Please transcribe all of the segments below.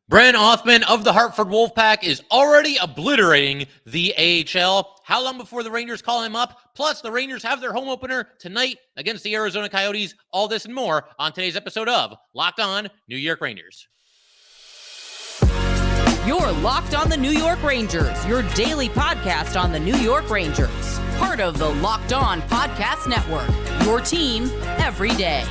Brennan Othmann of the Hartford Wolf Pack is already obliterating the AHL. How long before the Rangers call him up? Plus, the Rangers have their home opener tonight against the Arizona Coyotes. All this and more on today's episode of Locked On New York Rangers. You're Locked On the New York Rangers, your daily podcast on the New York Rangers. Part of the Locked On Podcast Network, your team every day.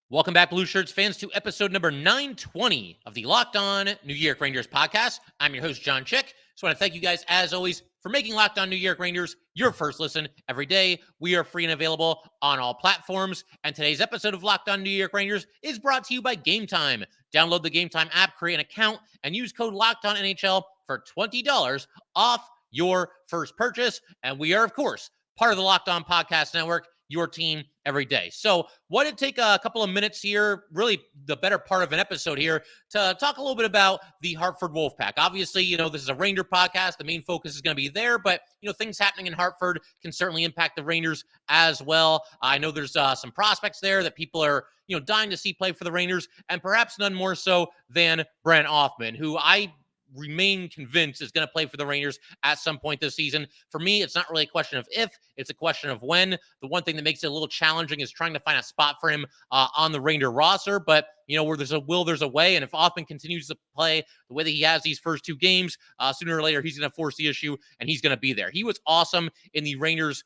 Welcome back, Blue Shirts fans, to episode number 920 of the Locked On New York Rangers podcast. I'm your host, John Chick. Just want to thank you guys, as always, for making Locked On New York Rangers your first listen every day. We are free and available on all platforms. And today's episode of Locked On New York Rangers is brought to you by Game Time. Download the Game Time app, create an account, and use code LOCKEDONNHL for $20 off your first purchase. And we are, of course, part of the Locked On Podcast Network, your team every day. So wanted to take a couple of minutes here, really the better part of an episode here, to talk a little bit about the Hartford Wolf Pack. Obviously, this is a Ranger podcast. The main focus is going to be there, but, things happening in Hartford can certainly impact the Rangers as well. I know there's some prospects there that people are, dying to see play for the Rangers, and perhaps none more so than Brennan Othmann, who I remain convinced is going to play for the Rangers at some point this season. For me, it's not really a question of if, it's a question of when. The one thing that makes it a little challenging is trying to find a spot for him on the Ranger roster, but where there's a will, there's a way, and if Othmann continues to play the way that he has these first two games, sooner or later he's going to force the issue, and he's going to be there. He was awesome in the Rangers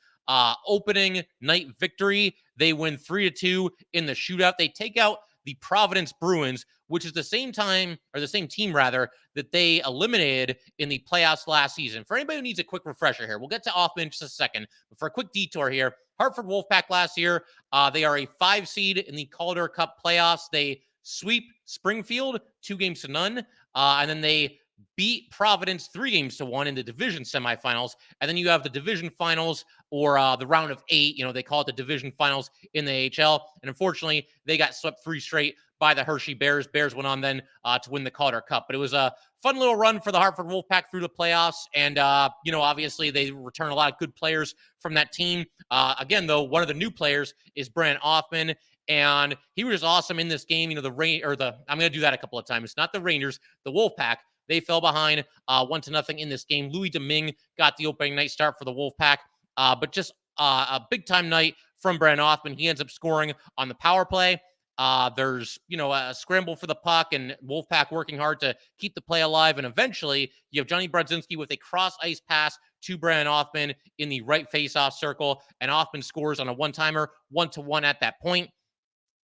opening night victory. They win 3-2 in the shootout. They take out the Providence Bruins, which is the same team that they eliminated in the playoffs last season. For anybody who needs a quick refresher here, we'll get to Othmann in just a second, but for a quick detour here, Hartford Wolf Pack last year, they are a 5 seed in the Calder Cup playoffs. They sweep Springfield 2-0, and then they beat Providence 3-1 in the division semifinals. And then you have the division finals, or the round of 8. They call it the division finals in the AHL. And unfortunately, they got swept 3 straight by the Hershey Bears. Bears went on then to win the Calder Cup. But it was a fun little run for the Hartford Wolf Pack through the playoffs. And, obviously they return a lot of good players from that team. Again, though, one of the new players is Brennan Othmann. And he was just awesome in this game. I'm going to do that a couple of times. Not the Rangers, the Wolf Pack. They fell behind 1-0 in this game. Louis Domingue got the opening night start for the Wolf Pack, but just a big-time night from Brennan Othmann. He ends up scoring on the power play. There's, a scramble for the puck, and Wolf Pack working hard to keep the play alive, and eventually you have Jonny Brodzinski with a cross-ice pass to Brennan Othmann in the right face-off circle, and Othmann scores on a one-timer, 1-1 at that point.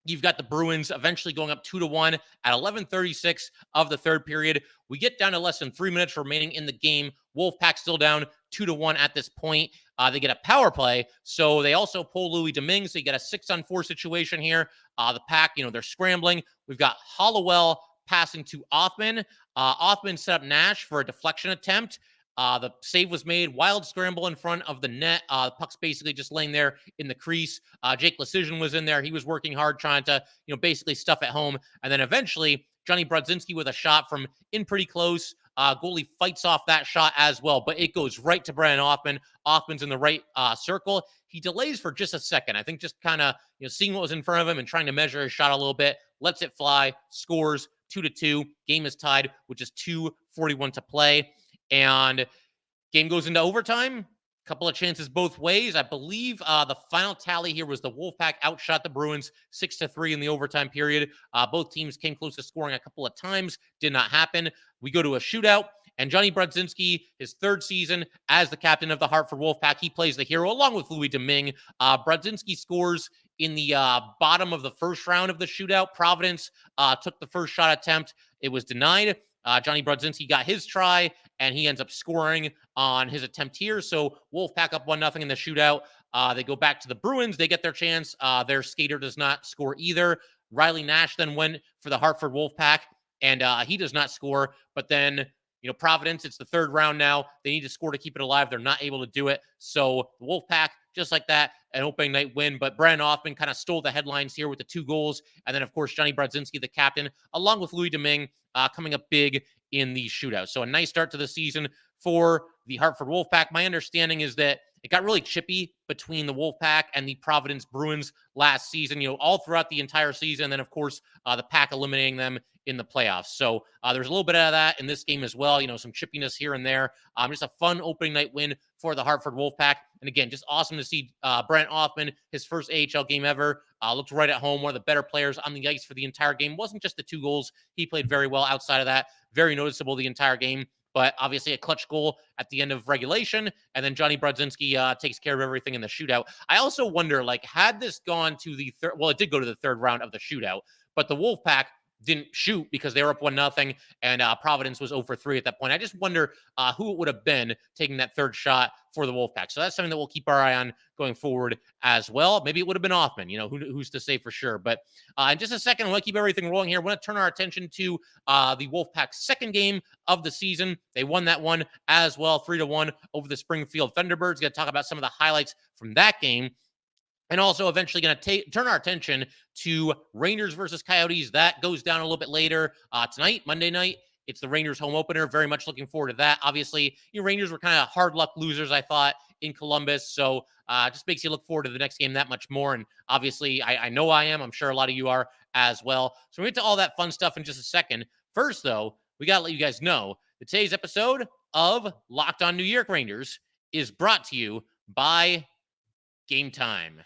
You've got the Bruins eventually going up 2-1 at 11:36 of the third period. We get down to less than 3 minutes remaining in the game. Wolfpack still down 2-1 at this point. They get a power play, so they also pull Louis Domingue, so you get a 6-on-4 situation here. The Pack, they're scrambling. We've got Hollowell passing to Othmann. Othmann set up Nash for a deflection attempt. The save was made, wild scramble in front of the net. The puck's basically just laying there in the crease. Jake Lecision was in there. He was working hard trying to, basically stuff at home. And then eventually, Jonny Brodzinski with a shot from in pretty close. Goalie fights off that shot as well, but it goes right to Brennan Othmann. Othmann's in the right circle. He delays for just a second. I think just kind of, seeing what was in front of him and trying to measure his shot a little bit. Lets it fly, scores 2-2. Game is tied with just 2:41 to play. And game goes into overtime. A couple of chances both ways. I believe the final tally here was the Wolfpack outshot the Bruins 6-3 in the overtime period. Both teams came close to scoring a couple of times. Did not happen. We go to a shootout. And Jonny Brodzinski, his third season as the captain of the Hartford Wolf Pack, he plays the hero along with Louis Domingue. Brodzinski scores in the bottom of the first round of the shootout. Providence took the first shot attempt. It was denied. Jonny Brodzinski got his try, and he ends up scoring on his attempt here. So Wolfpack up 1-0 in the shootout. They go back to the Bruins. They get their chance. Their skater does not score either. Riley Nash then went for the Hartford Wolf Pack, and he does not score. But then, Providence, it's the third round now. They need to score to keep it alive. They're not able to do it. So the Wolf Pack, just like that, an opening night win. But Brennan Othmann kind of stole the headlines here with the 2 goals. And then, of course, Jonny Brodzinski, the captain, along with Louis Domingue, coming up big in the shootout. So a nice start to the season for the Hartford Wolf Pack. My understanding is that it got really chippy between the Wolf Pack and the Providence Bruins last season, all throughout the entire season. And then, of course, the Pack eliminating them in the playoffs. So there's a little bit of that in this game as well, some chippiness here and there. Just a fun opening night win for the Hartford Wolf Pack. And again, just awesome to see Brennan Othmann, his first AHL game ever, looked right at home, one of the better players on the ice for the entire game. Wasn't just the 2 goals. He played very well outside of that. Very noticeable the entire game. But obviously a clutch goal at the end of regulation. And then Jonny Brodzinski takes care of everything in the shootout. I also wonder, had this gone to the third, well, it did go to the third round of the shootout, but the Wolfpack didn't shoot because they were up 1-0, and Providence was 0 for 3 at that point. I just wonder who it would have been taking that third shot for the Wolfpack. So that's something that we'll keep our eye on going forward as well. Maybe it would have been Othmann, who's to say for sure. But in just a second, I want to keep everything rolling here. I want to turn our attention to the Wolfpack's second game of the season. They won that one as well, 3-1 over the Springfield Thunderbirds. Going to talk about some of the highlights from that game. And also eventually going to turn our attention to Rangers versus Coyotes. That goes down a little bit later tonight, Monday night. It's the Rangers home opener. Very much looking forward to that. Obviously, Rangers were kind of hard luck losers, I thought, in Columbus. So just makes you look forward to the next game that much more. And obviously, I know I am. I'm sure a lot of you are as well. So we'll get to all that fun stuff in just a second. First, though, we got to let you guys know that today's episode of Locked On New York Rangers is brought to you by Game Time.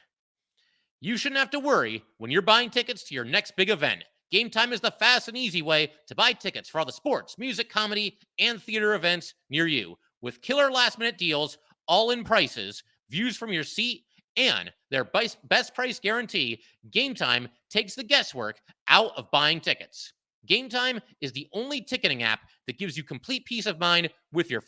You shouldn't have to worry when you're buying tickets to your next big event. Game Time is the fast and easy way to buy tickets for all the sports, music, comedy, and theater events near you. With killer last-minute deals, all-in prices, views from your seat, and their best price guarantee, Game Time takes the guesswork out of buying tickets. Game Time is the only ticketing app that gives you complete peace of mind with your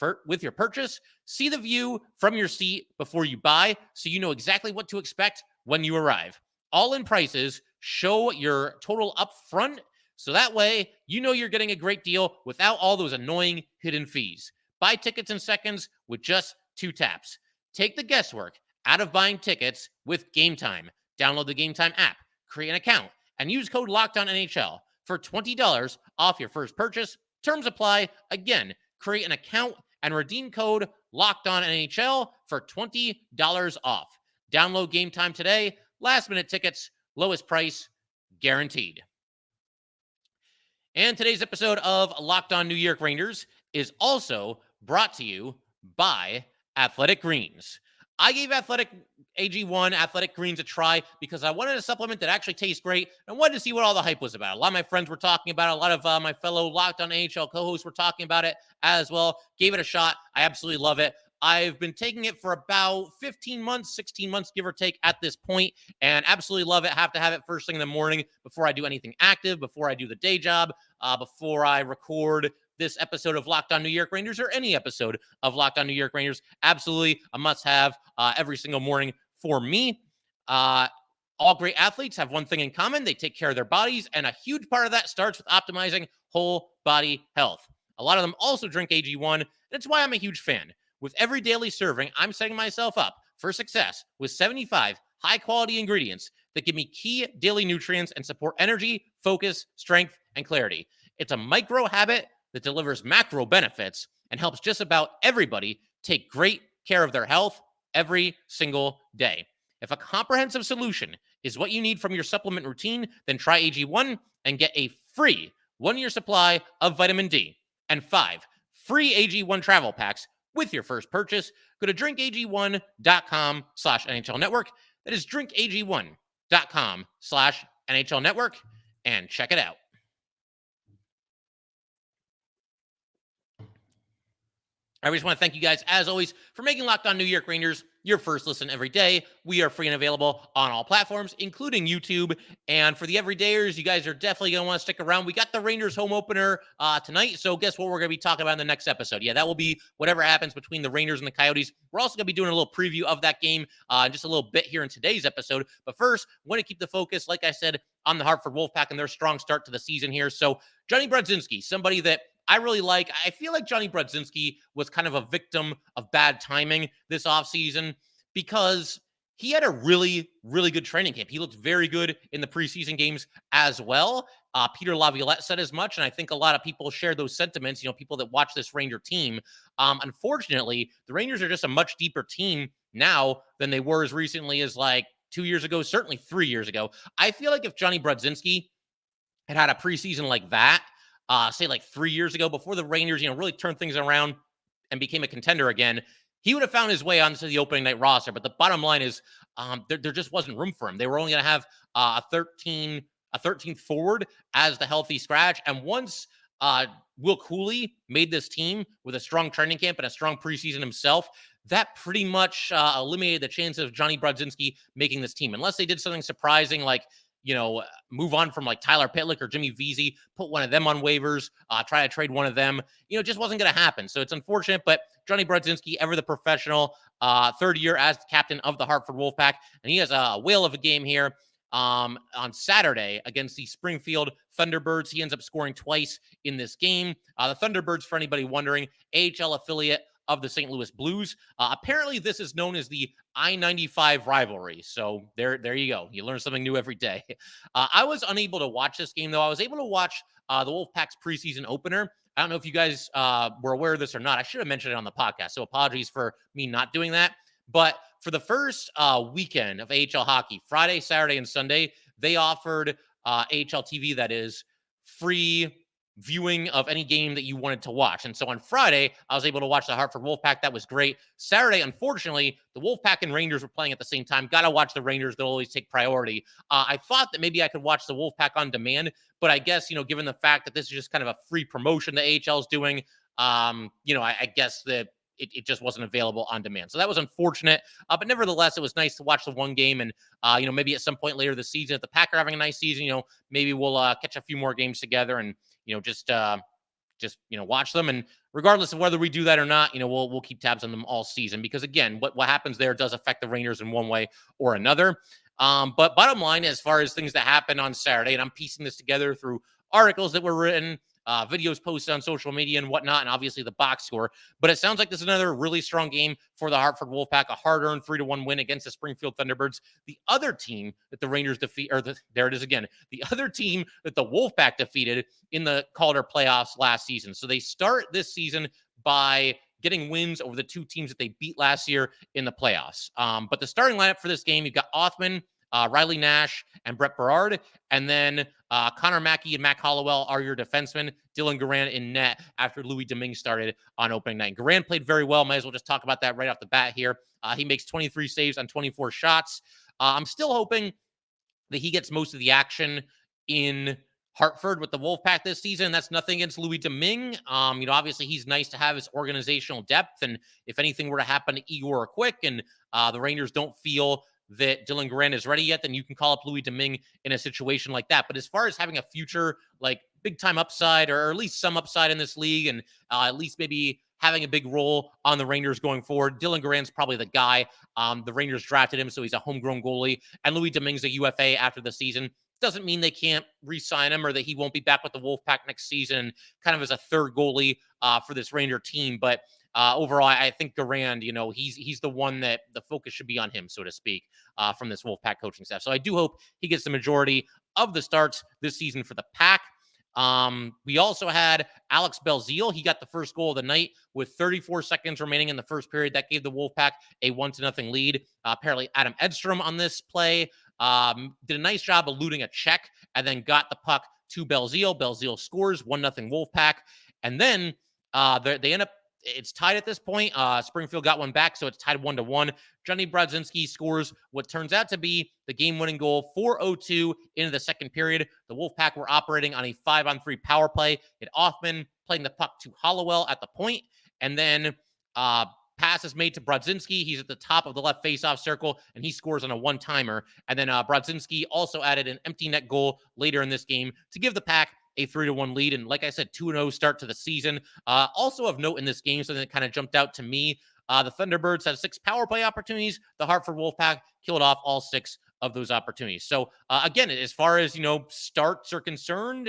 purchase. See the view from your seat before you buy so you know exactly what to expect when you arrive. All-in prices show your total up front, so that way you're getting a great deal without all those annoying hidden fees. Buy tickets in seconds with just 2 taps. Take the guesswork out of buying tickets with Game Time. Download the Game Time app, create an account, and use code LOCKEDONNHL for $20 off your first purchase. Terms apply. Again, create an account and redeem code LOCKEDONNHL for $20 off. Download Game Time today. Last-minute tickets, lowest price, guaranteed. And today's episode of Locked On New York Rangers is also brought to you by Athletic Greens. I gave AG1 Athletic Greens a try because I wanted a supplement that actually tastes great and wanted to see what all the hype was about. A lot of my friends were talking about it. A lot of my fellow Locked On AHL co-hosts were talking about it as well. Gave it a shot. I absolutely love it. I've been taking it for about 15 months, 16 months, give or take at this point, and absolutely love it. Have to have it first thing in the morning before I do anything active, before I do the day job, before I record this episode of Locked On New York Rangers or any episode of Locked On New York Rangers. Absolutely a must-have every single morning for me. All great athletes have one thing in common. They take care of their bodies, and a huge part of that starts with optimizing whole body health. A lot of them also drink AG1, and it's why I'm a huge fan. With every daily serving, I'm setting myself up for success with 75 high-quality ingredients that give me key daily nutrients and support energy, focus, strength, and clarity. It's a micro habit that delivers macro benefits and helps just about everybody take great care of their health every single day. If a comprehensive solution is what you need from your supplement routine, then try AG1 and get a free 1-year supply of vitamin D and 5 free AG1 travel packs with your first purchase. Go to drinkag1.com/NHL Network. That is drinkag1.com/NHL Network and check it out. I just want to thank you guys, as always, for making Locked On New York Rangers your first listen every day. We are free and available on all platforms, including YouTube. And for the everydayers, you guys are definitely going to want to stick around. We got the Rangers home opener tonight, so guess what we're going to be talking about in the next episode? Yeah, that will be whatever happens between the Rangers and the Coyotes. We're also going to be doing a little preview of that game just a little bit here in today's episode. But first, I want to keep the focus, like I said, on the Hartford Wolf Pack and their strong start to the season here. So Jonny Brodzinski, somebody that I really like. I feel like Jonny Brodzinski was kind of a victim of bad timing this offseason because he had a really, really good training camp. He looked very good in the preseason games as well. Peter Laviolette said as much, and I think a lot of people share those sentiments, people that watch this Ranger team. Unfortunately, the Rangers are just a much deeper team now than they were as recently as like 2 years ago, certainly 3 years ago. I feel like if Jonny Brodzinski had a preseason like that, say like 3 years ago, before the Rangers, really turned things around and became a contender again, he would have found his way onto the opening night roster. But the bottom line is, there just wasn't room for him. They were only going to have a 13th forward as the healthy scratch. And once Will Cooley made this team with a strong training camp and a strong preseason himself, that pretty much eliminated the chance of Jonny Brodzinski making this team, unless they did something surprising like, move on from like Tyler Pitlick or Jimmy Vesey, put one of them on waivers, try to trade one of them. It just wasn't going to happen. So it's unfortunate, but Jonny Brodzinski, ever the professional, third year as the captain of the Hartford Wolf Pack, and he has a whale of a game here on Saturday against the Springfield Thunderbirds. He ends up scoring twice in this game. The Thunderbirds, for anybody wondering, AHL affiliate of the St. Louis Blues. Apparently, this is known as the I-95 rivalry. So there you go. You learn something new every day. I was unable to watch this game, though. I was able to watch the Wolfpack's preseason opener. I don't know if you guys were aware of this or not. I should have mentioned it on the podcast, so apologies for me not doing that. But for the first weekend of AHL hockey, Friday, Saturday, and Sunday, they offered AHL TV, that is, free viewing of any game that you wanted to watch. And so on Friday, I was able to watch the Hartford Wolf Pack. That was great. Saturday, unfortunately, the Wolf Pack and Rangers were playing at the same time. Got to watch the Rangers. They'll always take priority. I thought that maybe I could watch the Wolf Pack on demand, but I guess, given the fact that this is just kind of a free promotion the AHL is doing, I guess that it just wasn't available on demand. So that was unfortunate. But nevertheless, it was nice to watch the one game. And, maybe at some point later this season, if the Pack are having a nice season, maybe we'll catch a few more games together and, just watch them. And regardless of whether we do that or not, we'll keep tabs on them all season, because again, what happens there does affect the Rangers in one way or another. But bottom line, as far as things that happened on Saturday, and I'm piecing this together through articles that were written, videos posted on social media and whatnot, and obviously the box score. But it sounds like this is another really strong game for the Hartford Wolf Pack, a hard-earned 3-1 win against the Springfield Thunderbirds. The other team that the Rangers there it is again, the other team that the Wolf Pack defeated in the Calder playoffs last season. So they start this season by getting wins over the two teams that they beat last year in the playoffs. But the starting lineup for this game, you've got Othmann, Riley Nash, and Brett Berard. And then Connor Mackey and Mac Hollowell are your defensemen. Dylan Garand in net after Louis Domingue started on opening night. Garand played very well. Might as well just talk about that right off the bat here. He makes 23 saves on 24 shots. I'm still hoping that he gets most of the action in Hartford with the Wolfpack this season. That's nothing against Louis Domingue. Obviously he's nice to have his organizational depth. And if anything were to happen to Igor or Quick and the Rangers don't feel that Dylan Garand is ready yet, then you can call up Louis Domingue in a situation like that. But as far as having a future, like big time upside, or at least some upside in this league, and at least maybe having a big role on the Rangers going forward, Dylan Garand's probably the guy. The Rangers drafted him, so he's a homegrown goalie. And Louis Domingue's a UFA after the season. Doesn't mean they can't re-sign him or that he won't be back with the Wolfpack next season, kind of as a third goalie for this Ranger team. But overall, I think Garand, he's the one that the focus should be on him, so to speak, from this Wolfpack coaching staff. So I do hope he gets the majority of the starts this season for the Pack. We also had Alex Belzile. He got the first goal of the night with 34 seconds remaining in the first period. That gave the Wolfpack a 1-0 lead. Apparently, Adam Edstrom on this play did a nice job eluding a check and then got the puck to Belzile. Belzile scores 1-0 Wolfpack. And then they end up, it's tied at this point. Springfield got one back, so it's tied 1-1. Jonny Brodzinski scores what turns out to be the game-winning goal, 4:02 into the second period. The Wolfpack were operating on a 5-on-3 power play. Othmann playing the puck to Hollowell at the point, and then pass is made to Brodzinski. He's at the top of the left faceoff circle, and he scores on a one-timer. And then Brodzinski also added an empty net goal later in this game to give the Pack a 3-1 lead. And like I said, 2-0 start to the season. Also of note in this game, something that kind of jumped out to me, the Thunderbirds had 6 power play opportunities. The Hartford Wolfpack killed off all 6 of those opportunities. So again, as far as, starts are concerned,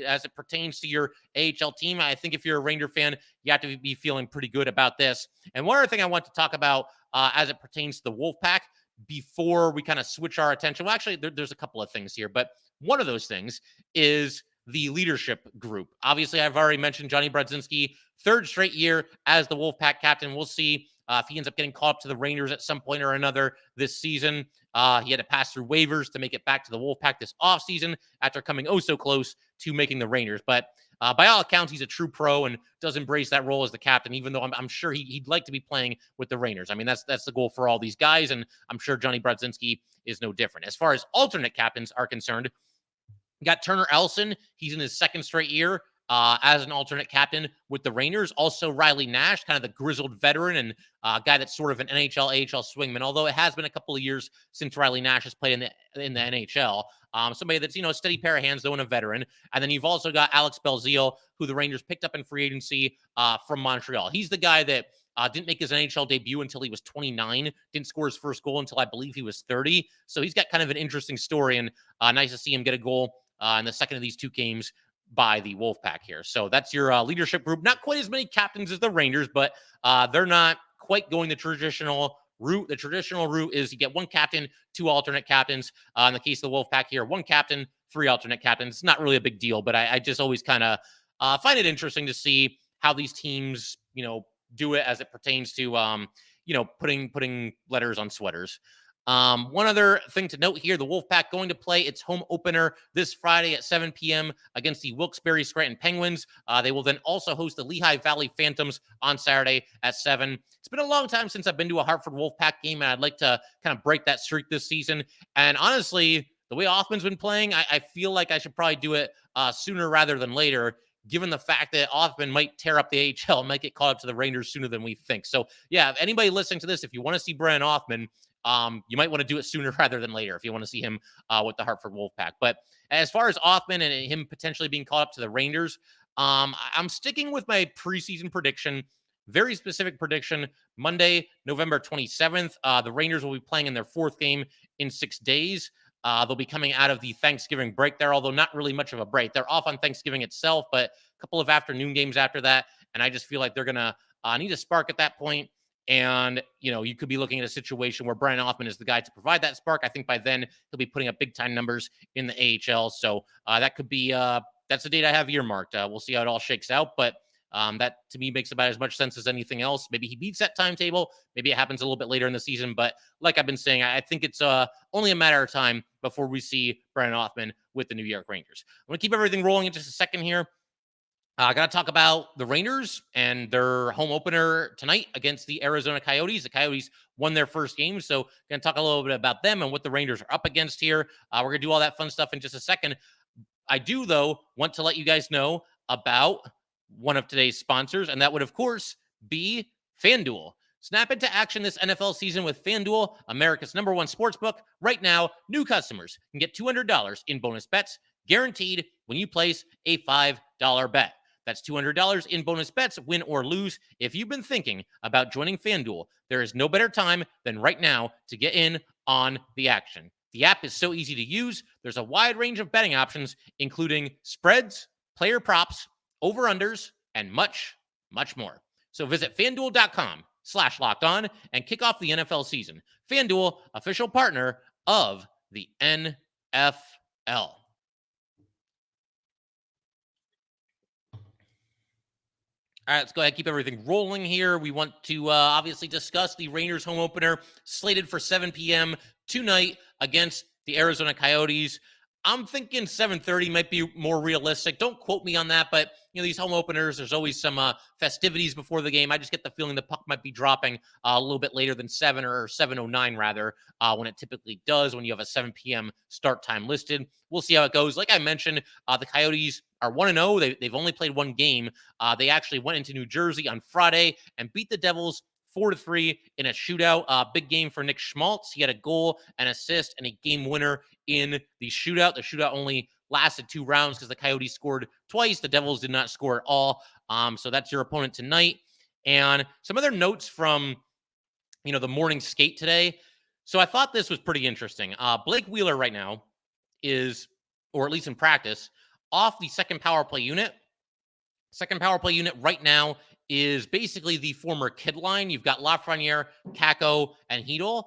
as it pertains to your AHL team, I think if you're a Ranger fan, you have to be feeling pretty good about this. And one other thing I want to talk about as it pertains to the Wolfpack before we kind of switch our attention. Well, actually, there's a couple of things here, but One of those things is the leadership group. Obviously, I've already mentioned Jonny Brodzinski, third straight year as the Wolfpack captain. We'll see if he ends up getting called up to the Rangers at some point or another this season. He had to pass through waivers to make it back to the Wolfpack this offseason after coming oh so close to making the Rangers. But by all accounts, he's a true pro and does embrace that role as the captain, even though I'm sure he'd like to be playing with the Rangers. I mean, that's the goal for all these guys, and I'm sure Jonny Brodzinski is no different. As far as alternate captains are concerned, you got Turner Elson. He's in his second straight year as an alternate captain with the Rangers. Also, Riley Nash, kind of the grizzled veteran and guy that's sort of an NHL, AHL swingman, although it has been a couple of years since Riley Nash has played in the NHL. Somebody that's, a steady pair of hands, though, and a veteran. And then you've also got Alex Belzile, who the Rangers picked up in free agency from Montreal. He's the guy that didn't make his NHL debut until he was 29, didn't score his first goal until I believe he was 30. So he's got kind of an interesting story, and nice to see him get a goal in the second of these two games by the Wolfpack here. So that's your leadership group. Not quite as many captains as the Rangers, but they're not quite going the traditional route. The traditional route is you get one captain, two alternate captains. In the case of the Wolfpack here, one captain, three alternate captains. It's not really a big deal, but I just always kind of find it interesting to see how these teams, do it as it pertains to, putting letters on sweaters. One other thing to note here, the Wolfpack going to play its home opener this Friday at 7 p.m. against the Wilkes-Barre Scranton Penguins. They will then also host the Lehigh Valley Phantoms on Saturday at 7. It's been a long time since I've been to a Hartford Wolf Pack game, and I'd like to kind of break that streak this season. And honestly, the way Othmann's been playing, I feel like I should probably do it sooner rather than later, given the fact that Othmann might tear up the AHL, might get caught up to the Rangers sooner than we think. So, yeah, if anybody listening to this, if you want to see Brennan Othmann, you might want to do it sooner rather than later if you want to see him with the Hartford Wolf Pack. But as far as Othmann and him potentially being caught up to the Rangers, I'm sticking with my preseason prediction, very specific prediction. Monday, November 27th, the Rangers will be playing in their fourth game in 6 days. They'll be coming out of the Thanksgiving break there, although not really much of a break. They're off on Thanksgiving itself, but a couple of afternoon games after that. And I just feel like they're going to need a spark at that point. And, you could be looking at a situation where Brennan Othmann is the guy to provide that spark. I think by then he'll be putting up big time numbers in the AHL. So that could be, that's the date I have earmarked. We'll see how it all shakes out. But that to me makes about as much sense as anything else. Maybe he beats that timetable. Maybe it happens a little bit later in the season. But like I've been saying, I think it's only a matter of time before we see Brennan Othmann with the New York Rangers. I'm going to keep everything rolling in just a second here. I got to talk about the Rangers and their home opener tonight against the Arizona Coyotes. The Coyotes won their first game, so going to talk a little bit about them and what the Rangers are up against here. We're going to do all that fun stuff in just a second. I do, though, want to let you guys know about one of today's sponsors, and that would, of course, be FanDuel. Snap into action this NFL season with FanDuel, America's #1 sportsbook. Right now, new customers can get $200 in bonus bets guaranteed when you place a $5 bet. That's $200 in bonus bets, win or lose. If you've been thinking about joining FanDuel, there is no better time than right now to get in on the action. The app is so easy to use. There's a wide range of betting options, including spreads, player props, over-unders, and much, much more. So visit FanDuel.com/lockedon and kick off the NFL season. FanDuel, official partner of the NFL. All right, let's go ahead and keep everything rolling here. We want to obviously discuss the Rangers home opener slated for 7 p.m. tonight against the Arizona Coyotes. I'm thinking 7:30 might be more realistic. Don't quote me on that, but these home openers, there's always some festivities before the game. I just get the feeling the puck might be dropping a little bit later than 7 or 7:09 rather, when it typically does when you have a 7 p.m. start time listed. We'll see how it goes. Like I mentioned, the Coyotes are 1-0. They've only played one game. They actually went into New Jersey on Friday and beat the Devils 4-3 in a shootout. Big game for Nick Schmaltz. He had a goal, an assist, and a game winner in the shootout. The shootout only lasted 2 rounds because the Coyotes scored twice. The Devils did not score at all. So that's your opponent tonight. And some other notes from, the morning skate today. So I thought this was pretty interesting. Blake Wheeler right now is, or at least in practice, off the second power play unit. Second power play unit right now is basically the former kid line. You've got Lafreniere, Kakko, and Chytil.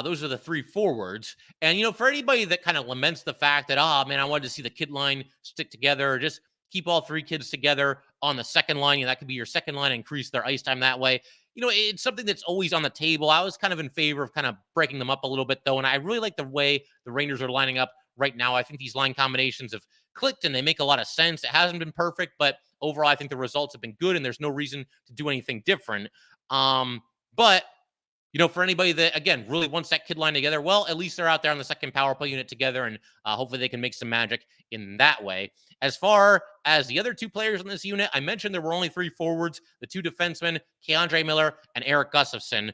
Those are the three forwards. And, for anybody that kind of laments the fact that, oh, man, I wanted to see the kid line stick together, or just keep all three kids together on the second line. That could be your second line, increase their ice time that way. It's something that's always on the table. I was kind of in favor of kind of breaking them up a little bit, though. And I really like the way the Rangers are lining up right now. I think these line combinations have clicked and they make a lot of sense. It hasn't been perfect, but overall, I think the results have been good and there's no reason to do anything different. But for anybody that, again, really wants that kid line together, well, at least they're out there on the second power play unit together, and hopefully they can make some magic in that way. As far as the other two players in this unit, I mentioned there were only three forwards, the two defensemen, Keandre Miller and Erik Gustafsson.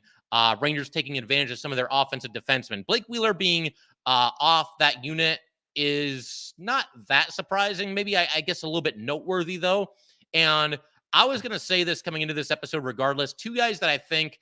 Rangers taking advantage of some of their offensive defensemen. Blake Wheeler being off that unit is not that surprising. Maybe, I guess, a little bit noteworthy, though. And I was going to say this coming into this episode regardless. Two guys that I think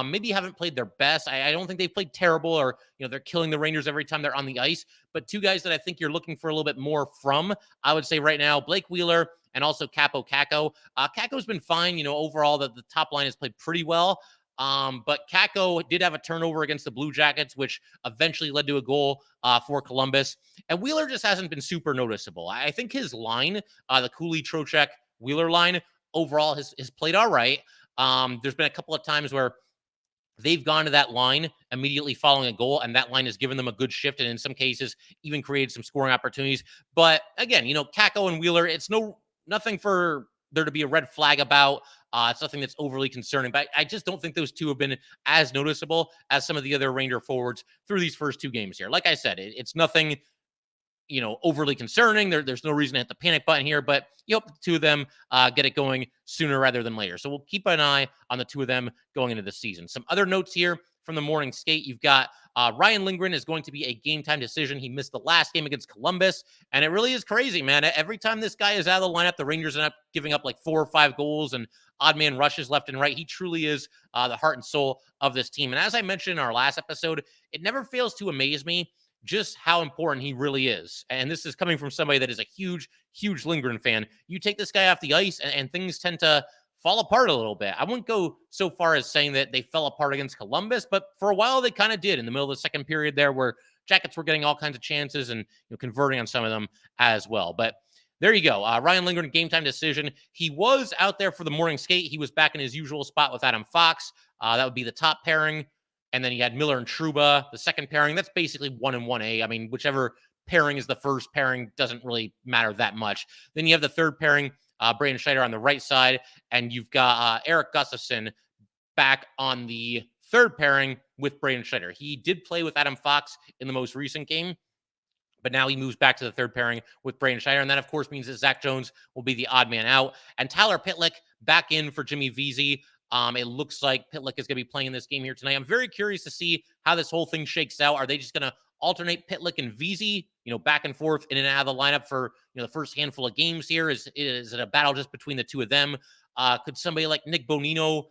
maybe haven't played their best. I don't think they've played terrible, or they're killing the Rangers every time they're on the ice. But two guys that I think you're looking for a little bit more from, I would say right now, Blake Wheeler and also Kaapo Kakko. Kakko's been fine. Overall the top line has played pretty well. But Kakko did have a turnover against the Blue Jackets, which eventually led to a goal for Columbus. And Wheeler just hasn't been super noticeable. I think his line, the Cooley, Trocheck, Wheeler line, overall has played all right. There's been a couple of times where they've gone to that line immediately following a goal, and that line has given them a good shift, and in some cases even created some scoring opportunities. But again, Kakko and Wheeler, it's nothing for there to be a red flag about. It's nothing that's overly concerning, but I just don't think those two have been as noticeable as some of the other Ranger forwards through these first two games here. Like I said, it's nothing overly concerning. There's no reason to hit the panic button here, but the two of them get it going sooner rather than later. So we'll keep an eye on the two of them going into the season. Some other notes here from the morning skate. You've got Ryan Lindgren is going to be a game time decision. He missed the last game against Columbus, and it really is crazy, man. Every time this guy is out of the lineup, the Rangers end up giving up like 4 or 5 goals and odd man rushes left and right. He truly is the heart and soul of this team. And as I mentioned in our last episode, it never fails to amaze me just how important he really is. And this is coming from somebody that is a huge, huge Lindgren fan. You take this guy off the ice and things tend to fall apart a little bit. I wouldn't go so far as saying that they fell apart against Columbus, but for a while they kind of did in the middle of the second period there, where Jackets were getting all kinds of chances and converting on some of them as well. But there you go. Ryan Lindgren, game time decision. He was out there for the morning skate. He was back in his usual spot with Adam Fox. That would be the top pairing. And then you had Miller and Trouba, the second pairing. That's basically 1 and 1A. I mean, whichever pairing is the first pairing doesn't really matter that much. Then you have the third pairing, Braden Schneider on the right side, and you've got Erik Gustafsson back on the third pairing with Braden Schneider. He did play with Adam Fox in the most recent game, but now he moves back to the third pairing with Braden Schneider. And that, of course, means that Zach Jones will be the odd man out. And Tyler Pitlick back in for Jimmy Vesey. It looks like Pitlick is going to be playing in this game here tonight. I'm very curious to see how this whole thing shakes out. Are they just going to alternate Pitlick and Vesey, back and forth in and out of the lineup for, the first handful of games here? Is it a battle just between the two of them? Could somebody like Nick Bonino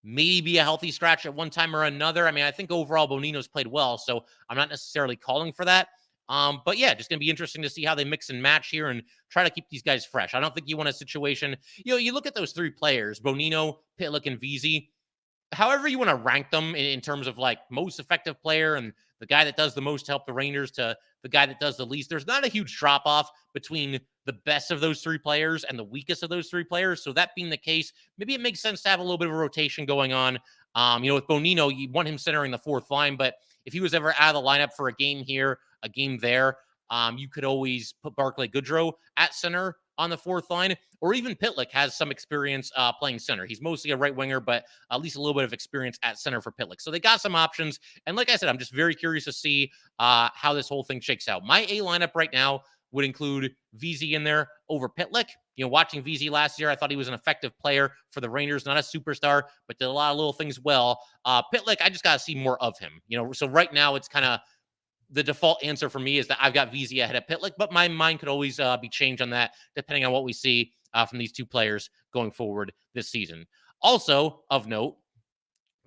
maybe be a healthy scratch at one time or another? I mean, I think overall Bonino's played well, so I'm not necessarily calling for that. But yeah, just going to be interesting to see how they mix and match here and try to keep these guys fresh. I don't think you want a situation, you look at those three players, Bonino, Pitlick, and Vesey, however you want to rank them in terms of like most effective player and the guy that does the most to help the Rangers to the guy that does the least. There's not a huge drop off between the best of those three players and the weakest of those three players. So that being the case, maybe it makes sense to have a little bit of a rotation going on. With Bonino, you want him centering the fourth line, but if he was ever out of the lineup for a game here, a game there, you could always put Barclay Goodrow at center on the fourth line, or even Pitlick has some experience playing center. He's mostly a right winger, but at least a little bit of experience at center for Pitlick. So they got some options. And like I said, I'm just very curious to see how this whole thing shakes out. My A lineup right now would include Vesey in there over Pitlick. Watching Vesey last year, I thought he was an effective player for the Rangers, not a superstar, but did a lot of little things well. Pitlick, I just got to see more of him. So right now it's kind of the default answer for me is that I've got Vesey ahead of Pitlick, but my mind could always be changed on that depending on what we see from these two players going forward this season. Also of note,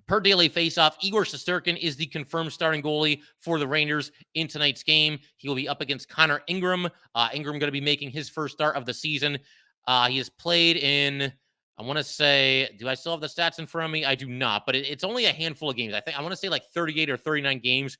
per daily faceoff, Igor Shesterkin is the confirmed starting goalie for the Rangers in tonight's game. He will be up against Connor Ingram. Ingram going to be making his first start of the season. He has played in I want to say, do I still have the stats in front of me? I do not, but it's only a handful of games. I want to say like 38 or 39 games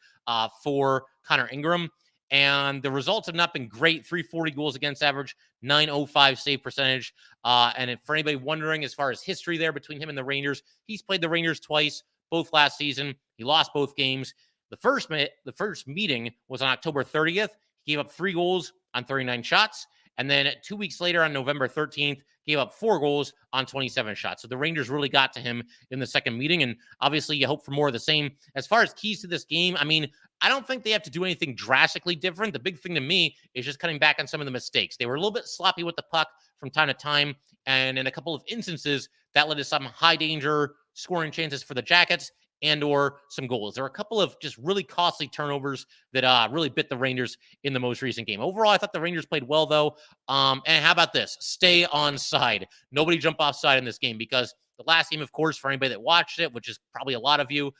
for Connor Ingram. And the results have not been great. 340 goals against average, 905 save percentage. For anybody wondering, as far as history there between him and the Rangers, he's played the Rangers twice, both last season. He lost both games. The first meeting was on October 30th. He gave up 3 goals on 39 shots. And then 2 weeks later, on November 13th, gave up 4 goals on 27 shots. So the Rangers really got to him in the second meeting. And obviously, you hope for more of the same. As far as keys to this game, I mean, I don't think they have to do anything drastically different. The big thing to me is just cutting back on some of the mistakes. They were a little bit sloppy with the puck from time to time. And in a couple of instances, that led to some high danger scoring chances for the Jackets and or some goals. There were a couple of just really costly turnovers that really bit the Rangers in the most recent game. Overall, I thought the Rangers played well, though. And how about this? Stay on side. Nobody jump off side in this game, because the last game, of course, for anybody that watched it, which is probably a lot of you,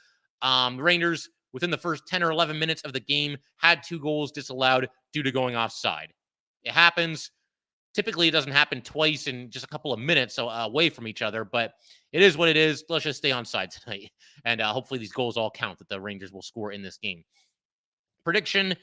the Rangers, within the first 10 or 11 minutes of the game, had 2 goals disallowed due to going offside. It happens. Typically, it doesn't happen twice in just a couple of minutes away from each other, but it is what it is. Let's just stay on side tonight. And hopefully these goals all count that the Rangers will score in this game. Prediction,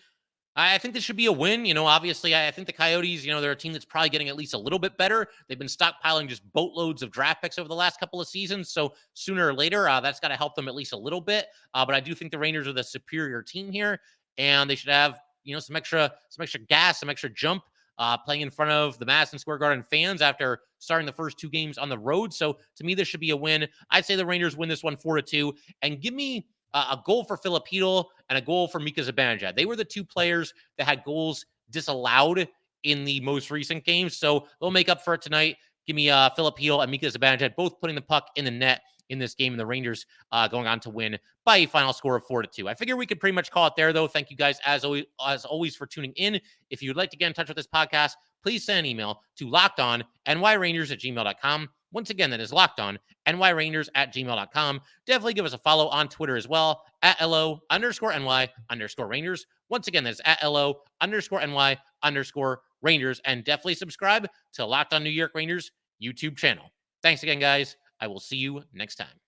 I think this should be a win. Obviously, I think the Coyotes, they're a team that's probably getting at least a little bit better. They've been stockpiling just boatloads of draft picks over the last couple of seasons. So sooner or later, that's got to help them at least a little bit. But I do think the Rangers are the superior team here, and they should have, some extra gas, some extra jump, playing in front of the Madison Square Garden fans after starting the first 2 games on the road. So to me, this should be a win. I'd say the Rangers win this one 4-2, and give me a goal for Filip and a goal for Mika Zibanejad. They were the 2 players that had goals disallowed in the most recent games, so they'll make up for it tonight. Give me Filip and Mika Zibanejad both putting the puck in the net in this game, and the Rangers going on to win by a final score of 4-2. I figure we could pretty much call it there, though. Thank you guys, as always, for tuning in. If you'd like to get in touch with this podcast, please send an email to lockedonnyrangers@gmail.com. Once again, that is lockedonnyrangers@gmail.com. Definitely give us a follow on Twitter as well, at @LO_NY_Rangers. Once again, that's at @LO_NY_Rangers. And definitely subscribe to Locked On New York Rangers YouTube channel. Thanks again, guys. I will see you next time.